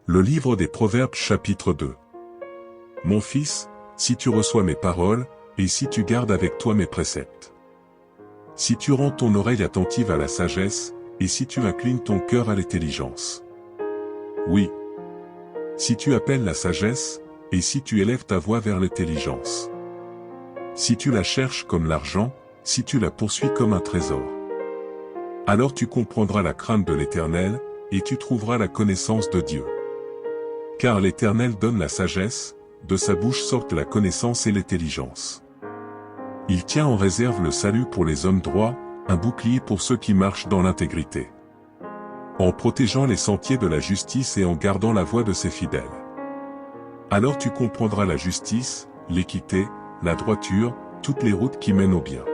Le livre des Proverbes chapitre 2. Mon fils, si tu reçois mes paroles, et si tu gardes avec toi mes préceptes. Si tu rends ton oreille attentive à la sagesse, et si tu inclines ton cœur à l'intelligence. Oui. Si tu appelles la sagesse, et si tu élèves ta voix vers l'intelligence. Si tu la cherches comme l'argent, si tu la poursuis comme un trésor. Alors tu comprendras la crainte de l'Éternel, et tu trouveras la connaissance de Dieu. Car l'Éternel donne la sagesse, de sa bouche sortent la connaissance et l'intelligence. Il tient en réserve le salut pour les hommes droits, un bouclier pour ceux qui marchent dans l'intégrité. En protégeant les sentiers de la justice et en gardant la voie de ses fidèles. Alors tu comprendras la justice, l'équité, la droiture, toutes les routes qui mènent au bien.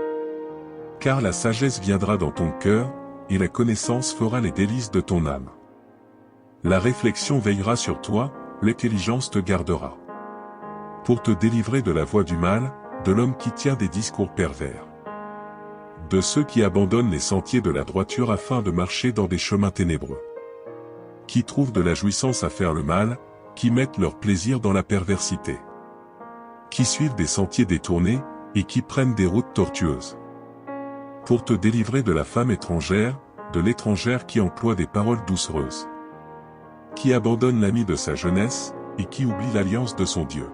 Car la sagesse viendra dans ton cœur, et la connaissance fera les délices de ton âme. La réflexion veillera sur toi, l'intelligence te gardera. Pour te délivrer de la voie du mal, de l'homme qui tient des discours pervers. De ceux qui abandonnent les sentiers de la droiture afin de marcher dans des chemins ténébreux. Qui trouvent de la jouissance à faire le mal, qui mettent leur plaisir dans la perversité. Qui suivent des sentiers détournés, et qui prennent des routes tortueuses. Pour te délivrer de la femme étrangère, de l'étrangère qui emploie des paroles doucereuses. Qui abandonne l'ami de sa jeunesse, et qui oublie l'alliance de son Dieu.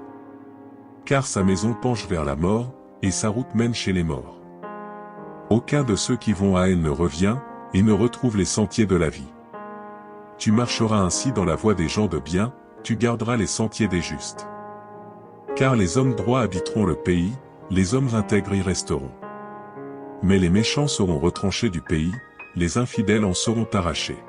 Car sa maison penche vers la mort, et sa route mène chez les morts. Aucun de ceux qui vont à elle ne revient, et ne retrouve les sentiers de la vie. Tu marcheras ainsi dans la voie des gens de bien, tu garderas les sentiers des justes. Car les hommes droits habiteront le pays, les hommes intègres y resteront. Mais les méchants seront retranchés du pays, les infidèles en seront arrachés.